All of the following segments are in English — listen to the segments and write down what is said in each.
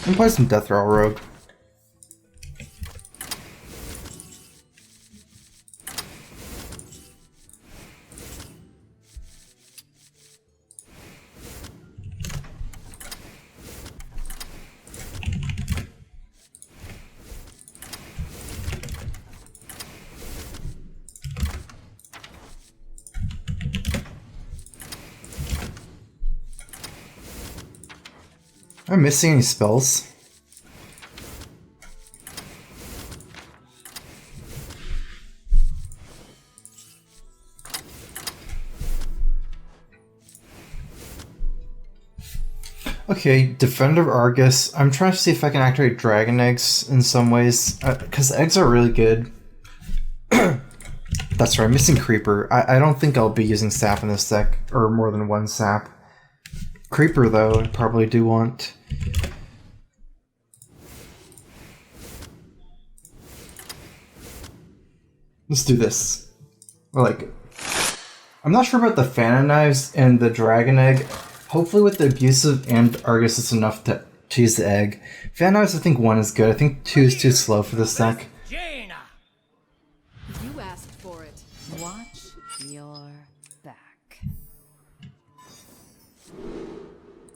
And play some Deathrattle Rogue. Am I missing any spells? Okay, Defender of Argus. I'm trying to see if I can activate Dragon Eggs in some ways, because eggs are really good. That's right, I'm missing Creeper. I don't think I'll be using Sap in this deck, or more than one Sap. Creeper, though, I probably do want. Let's do this. I like it. I'm not sure about the Phantom Knives and the Dragon Egg. Hopefully with the Abusive and Argus it's enough to use the egg. Phantom Knives, I think 1 is good. I think 2 is too slow for this deck. You asked for it. Watch your back.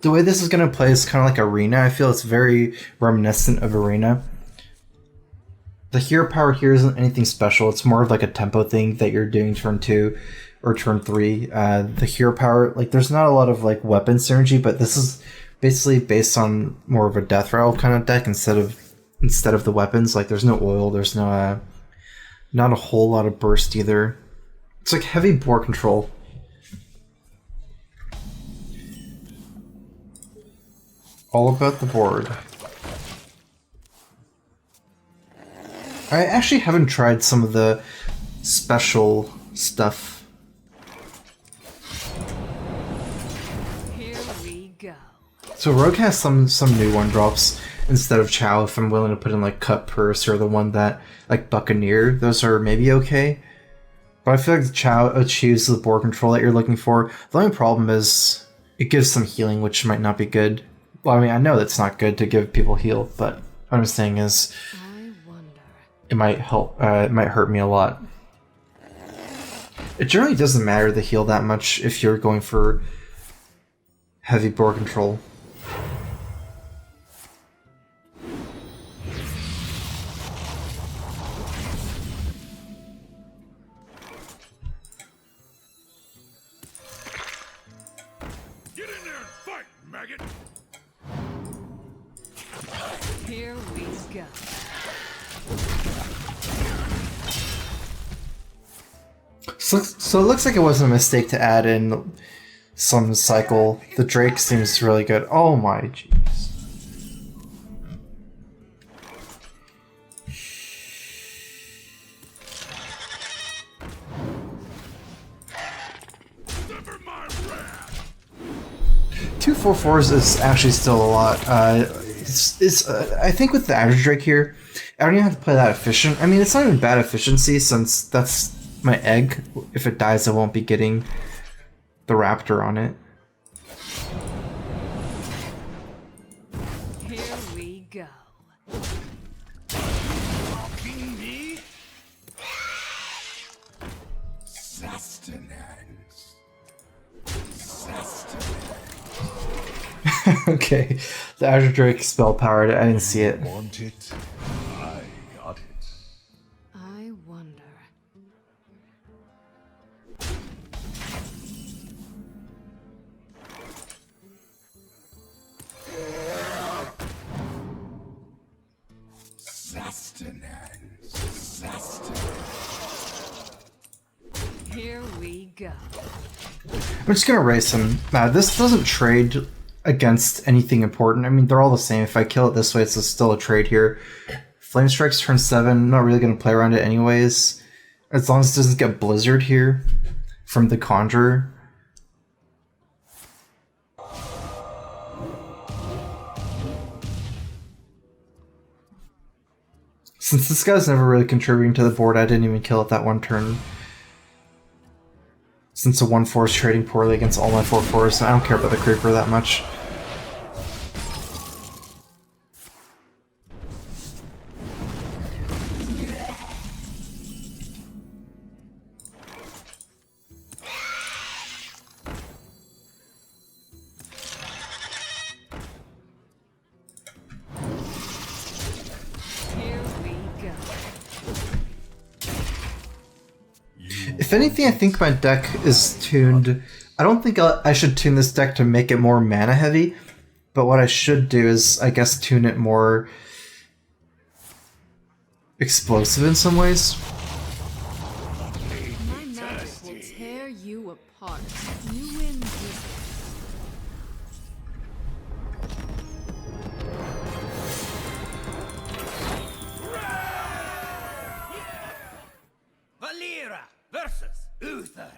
The way this is going to play is kind of like Arena. I feel it's very reminiscent of Arena. The hero power here isn't anything special. It's more of like a tempo thing that you're doing turn 2 or turn 3. The hero power, like there's not a lot of like weapon synergy, but this is basically based on more of a Deathrattle kind of deck instead of the weapons. Like there's no oil, there's no not a whole lot of burst either. It's like heavy board control. All about the board. I actually haven't tried some of the special stuff. Here we go. So Rogue has some new 1-drops instead of Chow if I'm willing to put in like Cut Purse or the one that like Buccaneer. Those are maybe okay. But I feel like Chow achieves the board control that you're looking for. The only problem is it gives some healing, which might not be good. Well, I mean, I know that's not good to give people heal, but what I'm saying is it might help. It might hurt me a lot. It generally doesn't matter the heal that much if you're going for heavy board control. Get in there and fight, maggot! Here we go. So it looks like it wasn't a mistake to add in some cycle. The Drake seems really good. Oh my jeez. Two 4/4s is actually still a lot. I think with the average Drake here, I don't even have to play that efficient. I mean, it's not even bad efficiency since that's my egg. If it dies, I won't be getting the raptor on it. Here we go. Mocking me? Sustenance. Okay, the Azure Drake spell powered. I didn't see it. Want it? I got it. I wonder. Here we go. I'm just gonna race him. This doesn't trade against anything important. I mean, they're all the same. If I kill it this way, it's still a trade here. Flame Strike's turn 7. I'm not really gonna play around it anyways. As long as it doesn't get Blizzard here from the Conjurer. Since this guy's never really contributing to the board, I didn't even kill it that one turn. Since the 1/4 is trading poorly against all my 4/4s, I don't care about the Creeper that much. If anything, I think my deck is tuned. I don't think I should tune this deck to make it more mana heavy, but what I should do is, I guess, tune it more explosive in some ways. My magic will tear you apart. You win this. Valera versus Uther.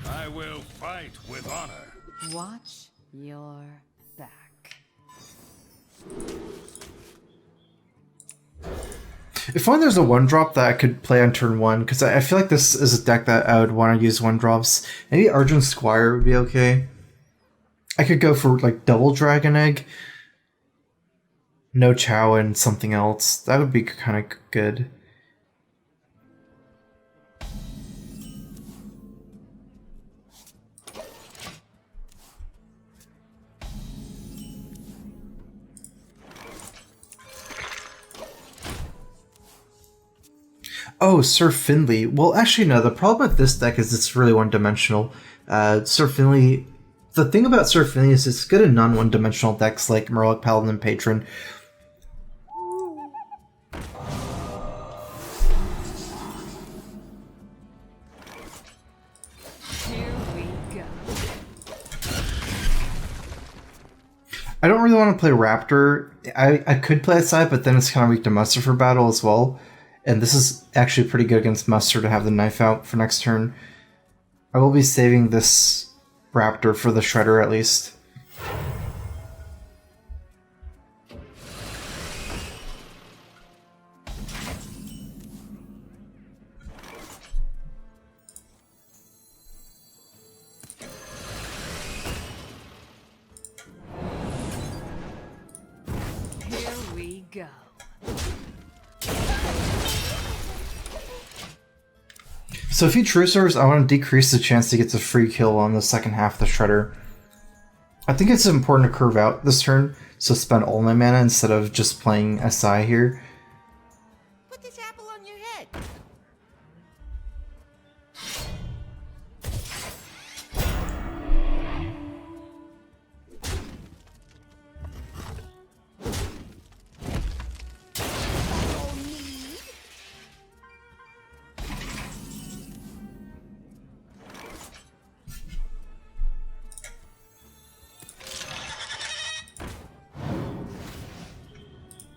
I will fight with honor. Watch your back. If only there's a 1-drop that I could play on turn 1, because I feel like this is a deck that I would want to use 1-drops. Maybe Argent Squire would be okay. I could go for like double Dragon Egg, no Chow, and something else. That would be kind of good. Oh, Sir Finley. Well, actually, no. The problem with this deck is it's really one-dimensional. Sir Finley... The thing about Sir Finley is it's good in non-one-dimensional decks like Murloc, Paladin, and Patron. Here we go. I don't really want to play Raptor. I could play SI, but then it's kind of weak to Muster for battle as well. And this is actually pretty good against Muster to have the knife out for next turn. I will be saving this Raptor for the Shredder at least. Here we go. So if you True Swords, I want to decrease the chance to get the free kill on the second half of the Shredder. I think it's important to curve out this turn, so spend all my mana instead of just playing SI here. Put this apple on your head.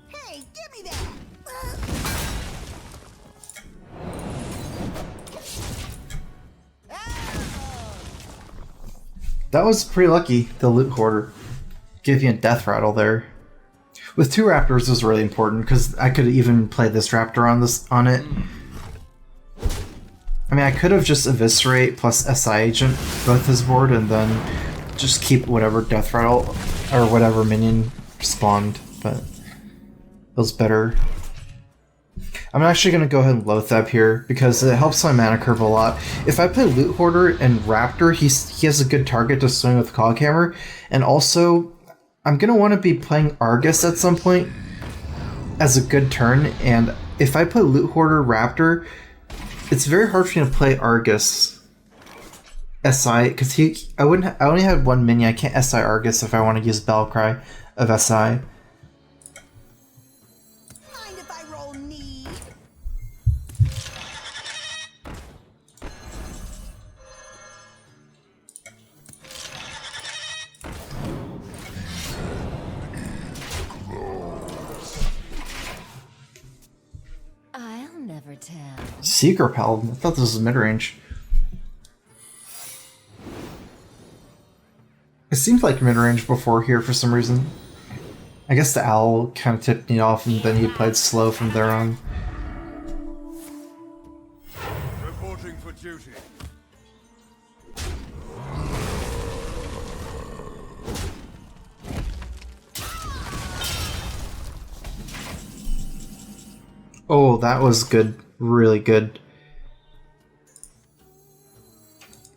Hey, give me that. That was pretty lucky, the Loot Hoarder. Give you a Deathrattle there. With 2 Raptors was really important, because I could even play this Raptor on it. I mean, I could have just Eviscerate plus SI Agent both his board, and then just keep whatever Deathrattle or whatever minion spawned, but it was better. I'm actually going to go ahead and Loatheb here, because it helps my mana curve a lot. If I play Loot Hoarder and Raptor, he has a good target to swing with Coghammer, and also, I'm going to want to be playing Argus at some point as a good turn, and if I play Loot Hoarder Raptor, it's very hard for me to play Argus SI, because I only had 1 minion. I can't SI Argus if I want to use Battlecry of SI. Mind if I roll need? I'll never tell. Seeker Paladin. I thought this was mid-range. It seemed like mid-range before here for some reason. I guess the owl kind of tipped me off, and then he played slow from there on. Reporting for duty. Oh, that was good. Really good.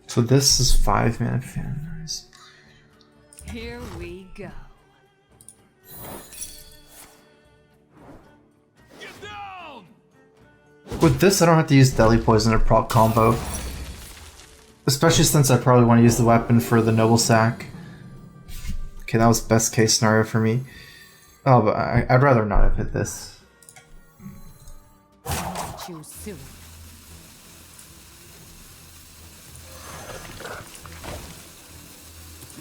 So this is 5 mana fan. Nice. Here we go. Get down! With this, I don't have to use Deadly Poison or proc combo. Especially since I probably want to use the weapon for the Noble Sack. Okay, that was best case scenario for me. Oh, but I'd rather not have hit this. Too soon.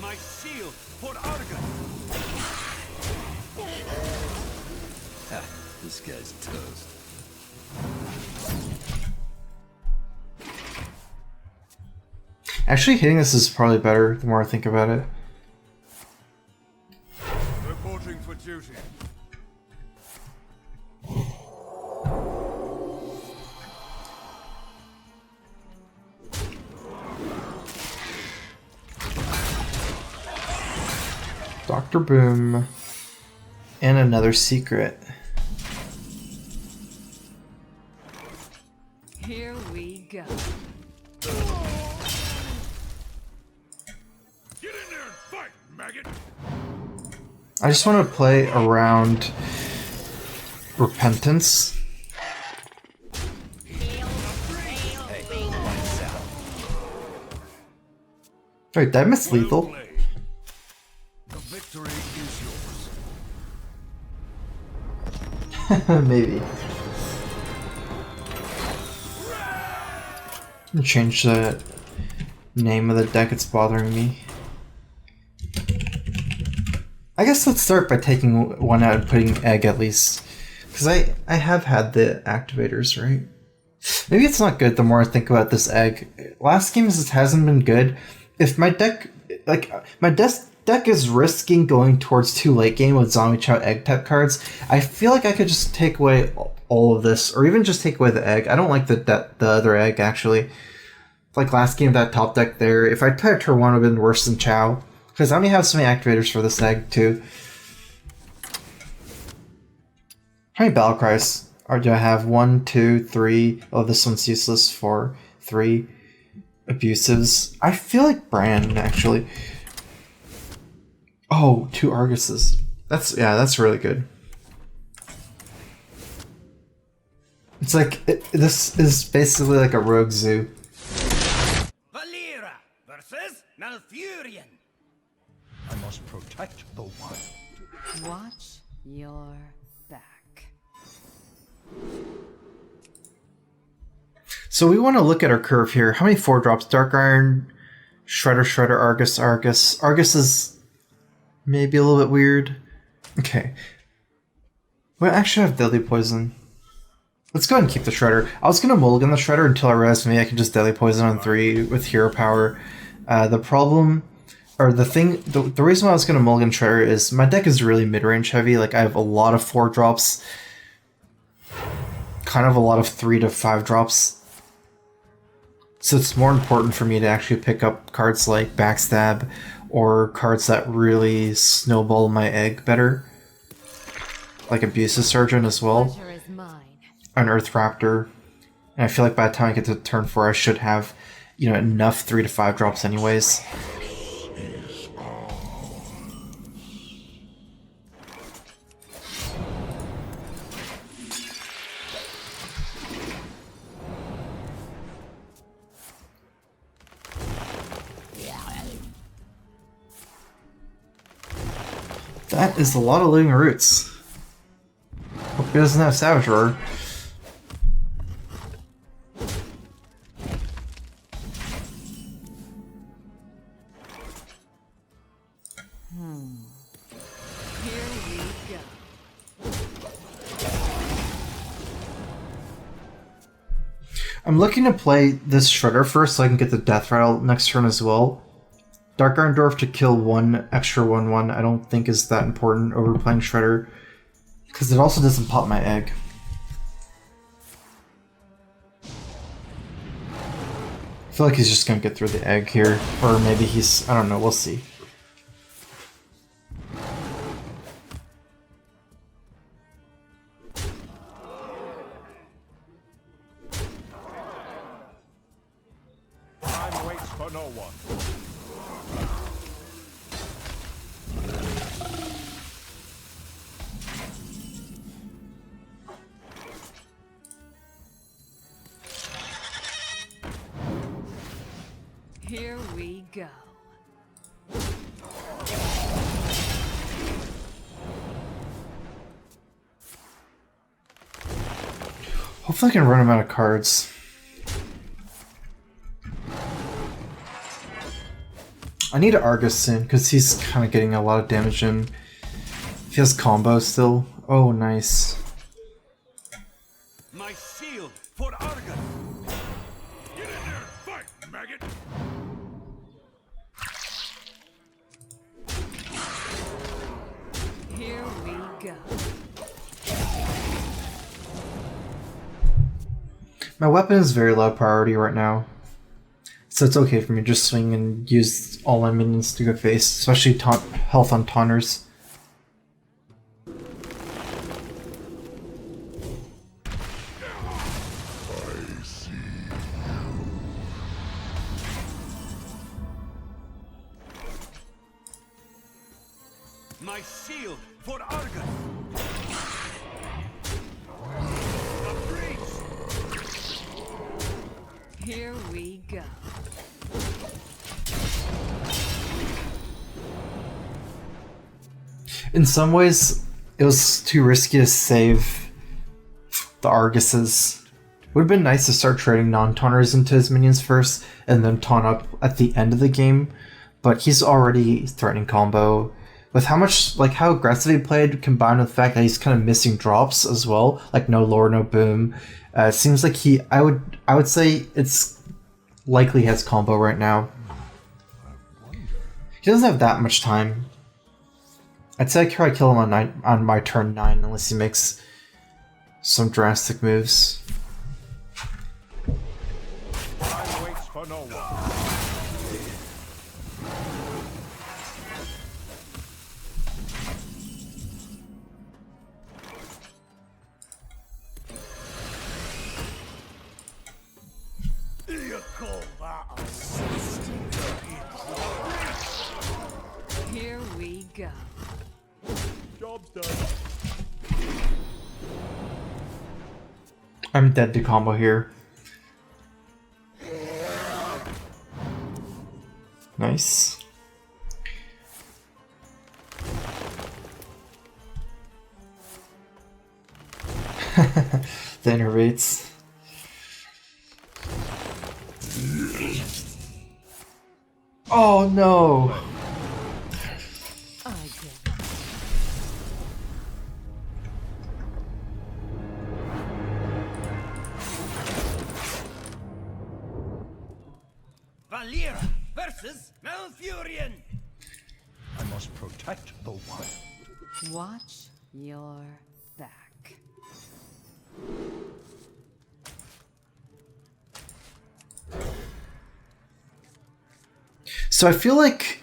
My shield for Argon. This guy's toast. Actually, hitting this is probably better the more I think about it. Reporting for duty. Dr. Boom. And another secret. Here we go. Get in there and fight, maggot. I just want to play around Repentance. Wait, did I miss lethal? Well played. The victory is yours. Maybe. Change the name of the deck, it's bothering me. I guess let's start by taking one out and putting egg at least. Because I have had the activators, right? Maybe it's not good the more I think about this egg. Last game just hasn't been good. If my deck, like, my deck is risking going towards too late game with Zombie Chow egg type cards, I feel like I could just take away all of this, or even just take away the egg. I don't like the other egg, actually. Like last game, that top deck there, if I played turn 1, it would have been worse than Chow. Because I only have so many activators for this egg, too. How many battle cries do I have? 1, 2, 3. Oh, this one's useless. 4, 3. Abusives. I feel like Bran, actually. Oh, 2 Arguses. That's really good. It's like, this is basically like a rogue zoo. Valera versus Malfurion. I must protect the wild. Watch your back. So we want to look at our curve here. How many 4-drops? Dark Iron, Shredder, Argus. Argus is maybe a little bit weird. Okay. We actually have Deadly Poison. Let's go ahead and keep the Shredder. I was going to mulligan the Shredder until I realized maybe I can just Deadly Poison on 3 with Hero Power. The problem, or the reason why I was going to mulligan Shredder is my deck is really mid-range heavy. Like, I have a lot of 4-drops. Kind of a lot of 3 to 5 drops. So it's more important for me to actually pick up cards like Backstab or cards that really snowball my egg better. Like Abusive Surgeon as well. Pleasure is mine. An Earth Raptor. And I feel like by the time I get to turn 4, I should have, you know, enough 3 to 5 drops anyways. That is a lot of living roots. Hope he doesn't have Savage Roar. Here we go. I'm looking to play this Shredder first so I can get the Deathrattle next turn as well. Dark Iron Dwarf to kill 1 extra 1/1 I don't think is that important over playing Shredder. Because it also doesn't pop my egg. I feel like he's just going to get through the egg here. Or maybe he's... I don't know, we'll see. Time waits for no one. go. Hopefully I can run him out of cards. I need Argus soon, because he's kind of getting a lot of damage in. He has combo still. Oh, nice. My shield for Argus. Get in there and fight, maggot! Here we go. My weapon is very low priority right now. So it's okay for me to just swing and use all my minions to go face, especially health on taunters. My shield for Argus. The breach. Here we go. In some ways, it was too risky to save the Arguses. Would have been nice to start trading non-taunters into his minions first, and then taunt up at the end of the game, but he's already threatening combo. With how aggressive he played, combined with the fact that he's kind of missing drops as well, like no lore, no boom, it seems like I would say it's likely he has combo right now. He doesn't have that much time. I'd say I try to kill him on my turn 9 unless he makes some drastic moves. Time waits for no one. You call that a Here we go. Job's done. I'm dead to combo here. Nice. The innervates. Oh no! I get it. Valera versus Malfurion. I must protect the one. Watch your back. So I feel like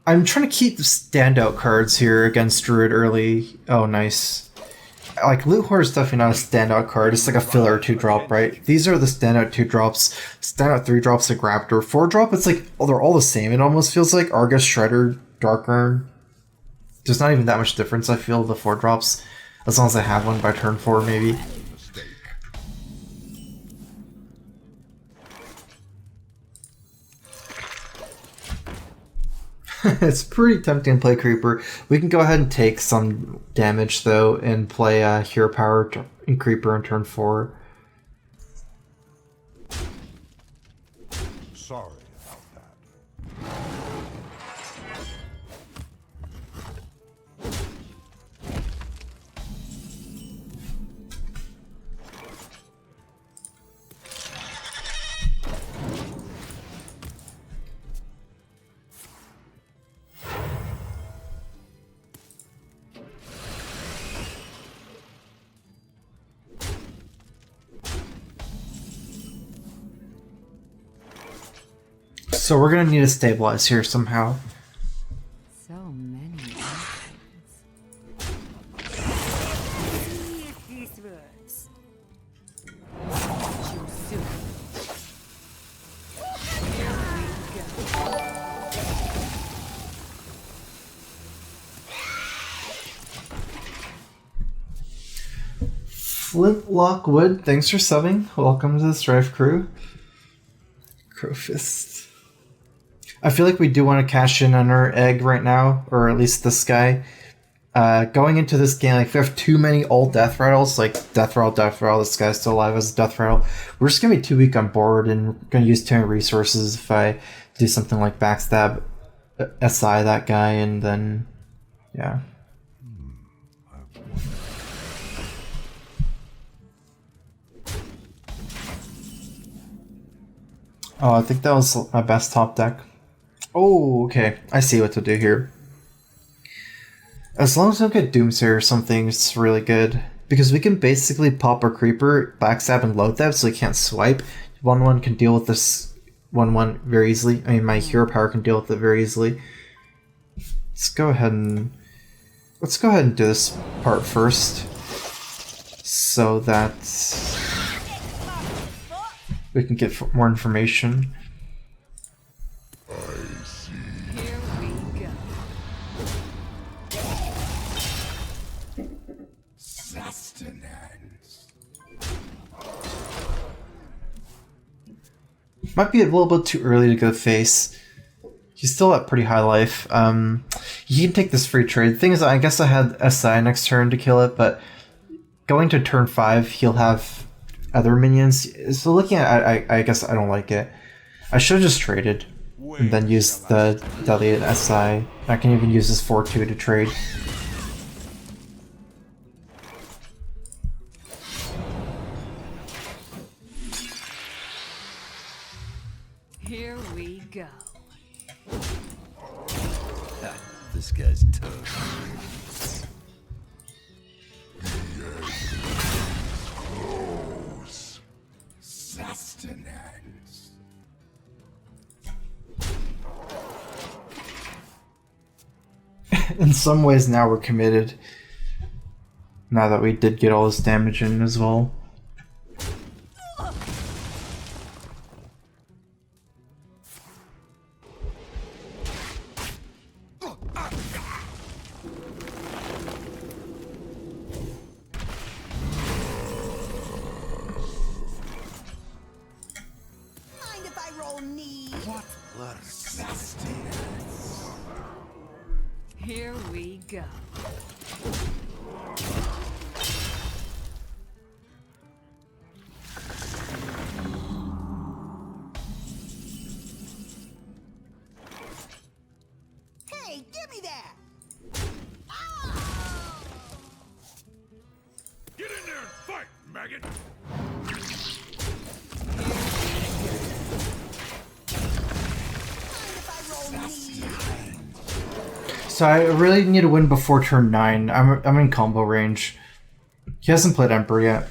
I'm trying to keep the standout cards here against Druid early. Oh, nice. Like, Loot Hoard is definitely not a standout card. It's like a filler 2-drop, right? These are the standout 2-drops. Standout 3-drops like Raptor. 4-drop, it's like, oh, they're all the same. It almost feels like Argus, Shredder, Dark Urn. There's not even that much difference, I feel, the 4-drops. As long as I have one by turn 4, maybe. Mistake. It's pretty tempting to play Creeper. We can go ahead and take some damage, though, and play Hero Power and Creeper on turn 4. Sorry about that. So we're gonna need to stabilize here somehow. So many options. See if this works. Too soon. Here we go. Flintlock Wood, thanks for subbing. Welcome to the StrifeCro. Crowfist. I feel like we do want to cash in on our egg right now, or at least this guy. Going into this game, like if we have too many old Deathrattles, like Deathrattle, this guy's still alive as Deathrattle, we're just gonna be too weak on board and gonna use too many resources if I do something like backstab SI that guy, and then yeah. Oh, I think that was my best top deck. Oh, okay. I see what to do here. As long as I don't get Doomsayer or something, it's really good. Because we can basically pop our Creeper, backstab, and load that so he can't swipe. 1-1 can deal with this 1-1 very easily. I mean, my hero power can deal with it very easily. Let's go ahead and do this part first. So that we can get more information. Here we go. Sustenance. Might be a little bit too early to go face. He's still at pretty high life. You can take this free trade. The thing is, I guess I had SI next turn to kill it, but going to turn 5, he'll have other minions. So looking at I guess I don't like it. I should have just traded and then used the deleted SI. I can even use this 4-2 to trade. Here we go. This guy's tough. Sustenance. In some ways now we're committed. Now that we did get all this damage in as well. Mind if I roll knee? What sustenance? Here we go. Hey, give me that! Get in there and fight, maggot! Mind if I roll knee? So I really need to win before turn 9. I'm in combo range. He hasn't played Emperor yet.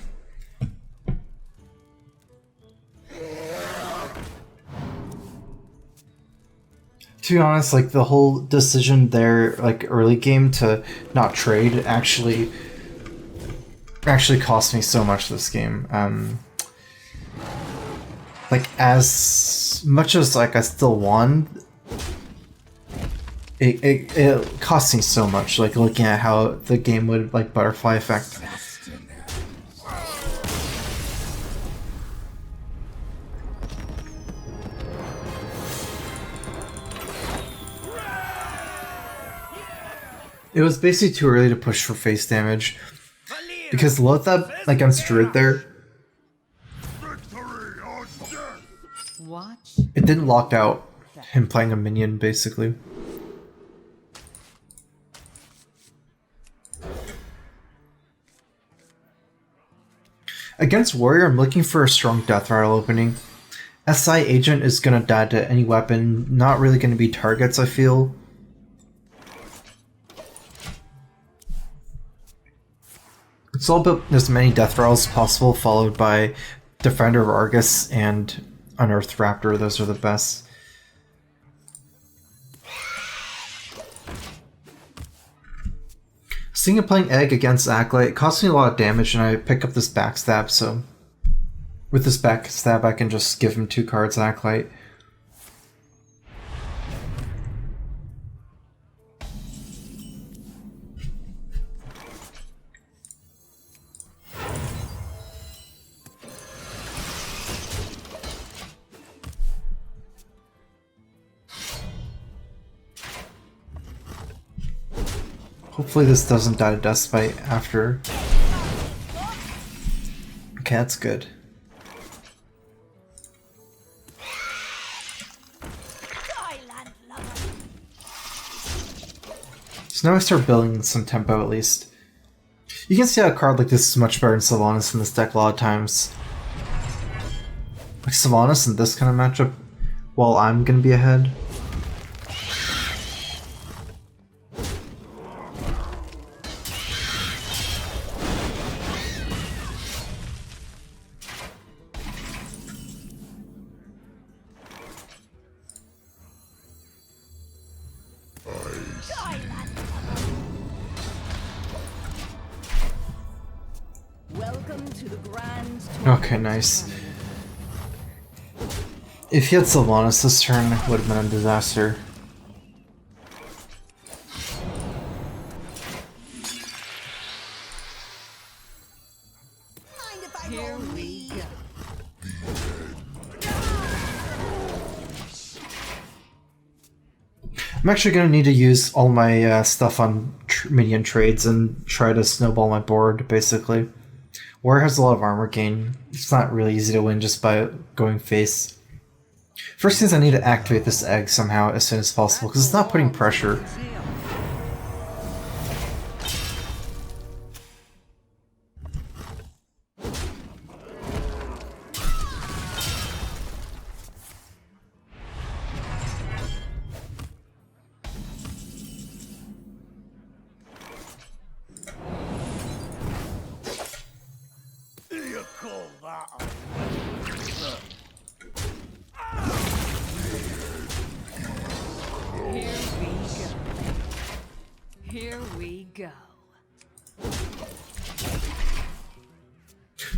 To be honest, like the whole decision there, like early game to not trade, actually cost me so much this game. Like as much as like I still won, it cost me so much. Like looking at how the game would like butterfly effect. It was basically too early to push for face damage because Lothab against Druid there, Victory or death! Watch. it didn't lock out him playing a minion basically. Against Warrior, I'm looking for a strong Deathrattle opening. SI Agent is gonna die to any weapon, not really gonna be targets, I feel. It's all about as many Deathrattles as possible, followed by Defender of Argus and Unearthed Raptor. Those are the best. Seeing it playing Egg against Acolyte, it costs me a lot of damage and I pick up this backstab, so with this backstab I can just give him 2 cards Acolyte. Hopefully this doesn't die to Deathbite after. Okay, that's good. So now I start building some tempo at least. You can see how a card like this is much better than Sylvanas in this deck a lot of times. Like Sylvanas in this kind of matchup, while I'm gonna be ahead. Okay, nice. If he had Sylvanas this turn, it would have been a disaster. Mind if I roll knee? I'm actually going to need to use all my stuff on minion trades and try to snowball my board, basically. Warrior has a lot of armor gain. It's not really easy to win just by going face. First thing is I need to activate this egg somehow as soon as possible, because it's not putting pressure.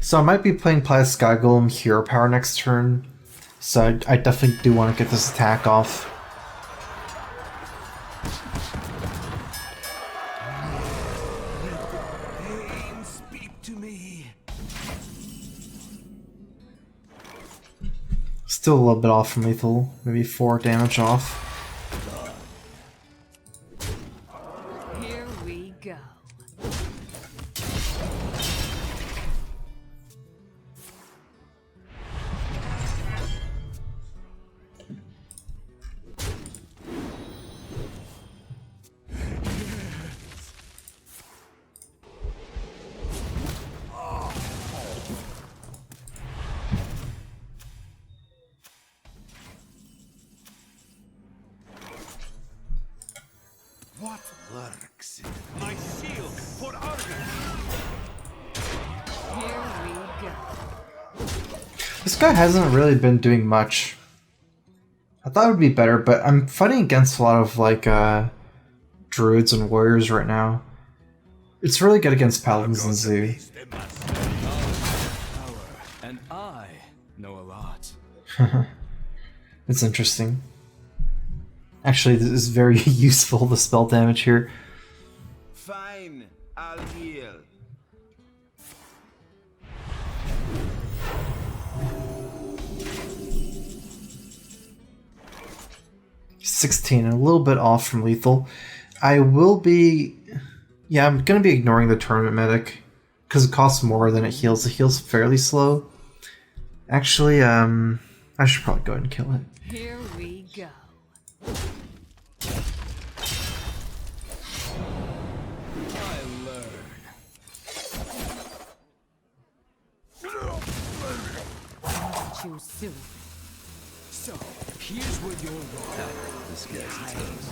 So I might be playing Playa Sky Golem Hero Power next turn, so I definitely do want to get this attack off. Speak to me. Still a little bit off from lethal, maybe 4 damage off. Here we go. What lurks in my shield for Argus? Here we go. This guy hasn't really been doing much. I thought it would be better, but I'm fighting against a lot of like druids and warriors right now. It's really good against paladins and zoo. And I know a lot. It's interesting. Actually, this is very useful, the spell damage here. Fine, I'll heal. $16, a little bit off from lethal. I will be... Yeah, I'm going to be ignoring the tournament medic, because it costs more than it heals. It heals fairly slow. Actually, I should probably go ahead and kill it. Here we go. Too soon. So, here's what you're wrong. This guy's toast.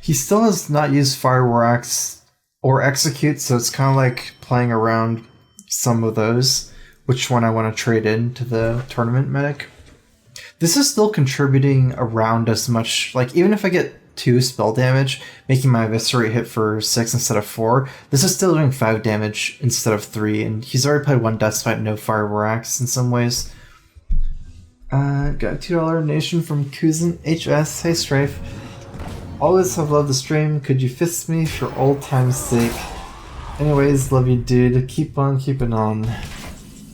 He still has not used Fire War Axe or Execute, so it's kind of like playing around some of those. Which one I want to trade into the tournament medic. This is still contributing around as much, like even if I get 2 spell damage, making my Eviscerate hit for 6 instead of 4, this is still doing 5 damage instead of 3, and he's already played 1 Deathbite, no Fire War Axe in some ways. Got a $2 donation from Kuzin HS. Hey Strife. Always have loved the stream. Could you fist me for old time's sake? Anyways, love you dude. Keep on keeping on.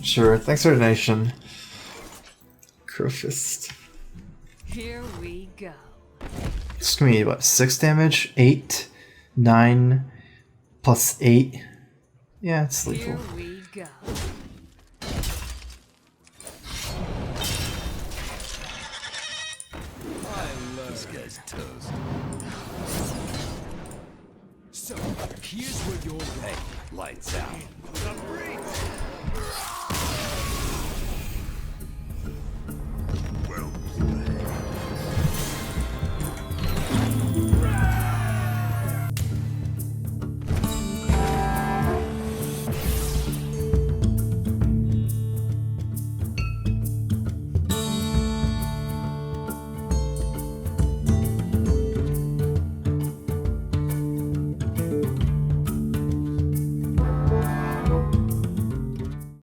Sure, thanks for the donation. Crowfist. Here we go. It's gonna be what, 6 damage? 8, 9, plus 8. Yeah, it's lethal. Here we go. This guy's toast. So, here's where you're right. Lights out.